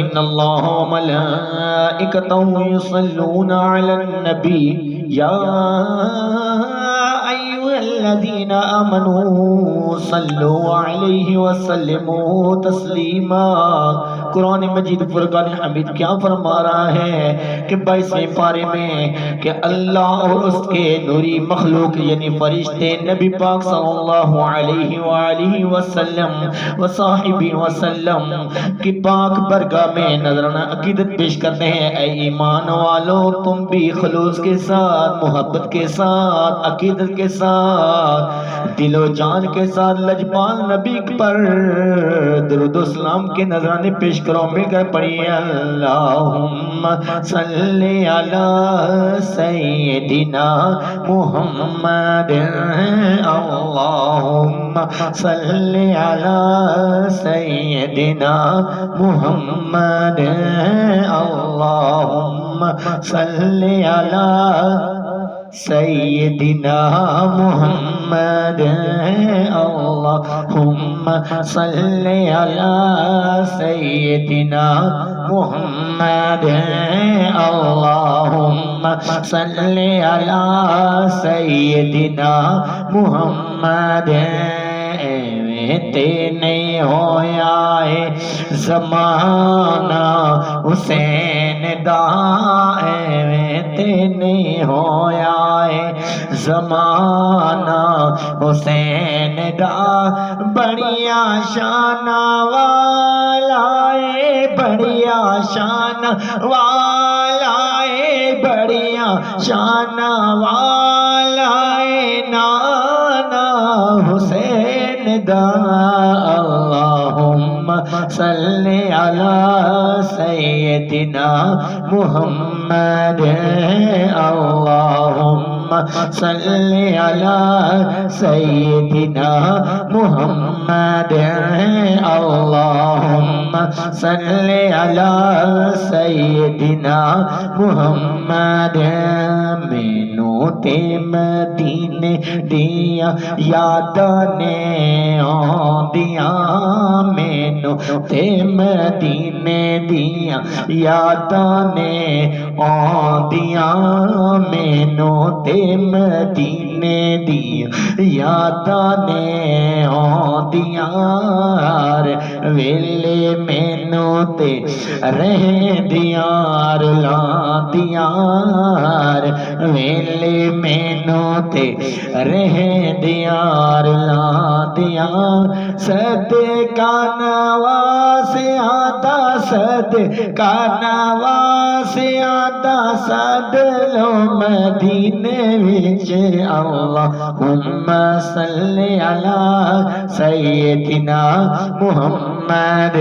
इन्नल्लाह व मलाइकतहु युसल्लूना अलन नबी या अय्युहल्लज़ीना आमनू सल्लु अलैहि वसल्लिमू तस्लीमा। कुरान मजीद फुरकान हमीद क्या फरमा रहा है कि 22वें पारे में कि अल्लाह और उसके नूरी मखलूक यानी फरिश्ते नबी पाक सल्लल्लाहु अलैहि वसल्लम व साहिबी वसल्लम की पाक बरगाह में नजराना अकीदत पेश करते हैं। ऐ ईमान वालों, तुम भी खलूस के साथ, मोहब्बत के साथ, अकीदत के साथ, दिलो जान के साथ लजपाल नबी पर दुरूद सलाम के नजराने पेश करो। मिलकर पढ़िए अल्लाहुम्मा सल्ली अला सय्यदिना मुहम्मद, अल्लाहुम्मा सल्ली अला सय्यदिना मुहम्मद, अल्लाहुम्मा सल्ली अला सय्यदिना मुहम्मद, अल्लाहुम्मा सल्ली अला सय्यदिना मुहम्मद, अल्लाहुम्मा सल्ली अला सय्यदिना मुहम्मद। ते नहीं होया है ज़माना हुसैन दा, ते नहीं होया है ज़माना हुसैन दा, बढ़िया शाना वाला है, बढ़िया शान वाला है, बढ़िया शान वाला है नाना हुसैन दा। अल्लाहुम्मा सल्ली अला सय्यदिना मुहम्मद, अल्लाहुम्मा सल्ली अला सय्यदिना मुहम्मद, अल्लाहुम्मा सल्ली अला सय्यदिना मुहम्मद। मैनू ते मदीने दिया यादां ने आंदियां, मैनू ते मदीने दिया यादां ने आंदियां, मैनू ते मदीने दिया यादां ने आंदियां, वेले मैनू ते रहंदियां रुलांदियां, वेले मैनू ते रहंदियां रुलांदियां, सदका नवासियां दा, सदका नवासियां दा सदलो मदीने विच। अल्लाहुम्मा सल्ली अला सय्यदिना मुहम्मद,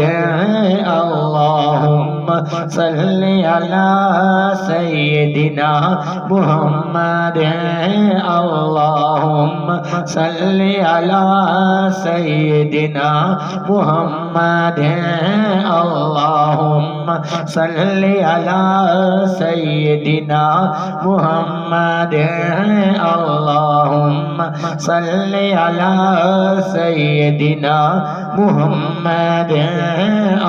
अल्लाहुम्मा सल्ली अला सय्यदिना मुहम्मद, अल्लाहुम्मा सल्ली अला सय्यदिना मुहम्मद, अल्लाहुम्मा सल्ली अला सय्यदिना मुहम्मद, अल्लाहुम्मा सल्ली अला सय्यदिना मुहम्मद,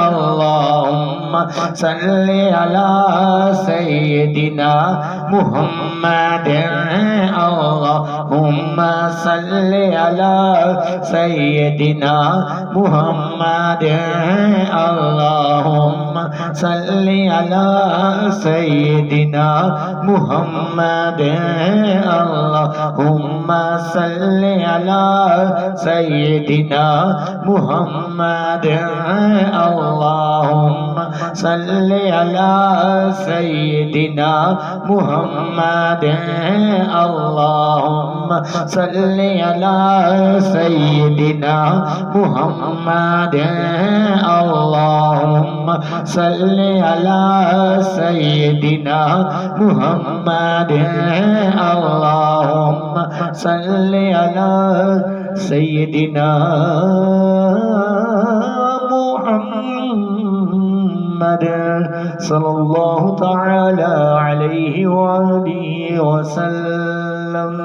अल्लाहुम्मा सल्ली अला सय्यदिना मुहम्मद, अल्लाहुम्मा सल्ली अला सय्यदिना मुहम्मद, अल्लाहुम्मा सल्ली अला सय्यदिना मुहम्मद, अल्लाहुम्मा सल्ली अला सय्यदिना मुहम्मद, अल्लाहुम्मा सल्ली अला सय्यदिना मुहम्मद, अल्लाहुम्मा सल्ली अला सय्यदिना मुहम्मद, अल्लाहुम्मा सल्ली अला सय्यदिना मुहम्मद, अल्लाहुम्मा सल्ली अला सय्यदिना मुहम्मद सल्लल्लाहु तआला अलैहि वसल्लम।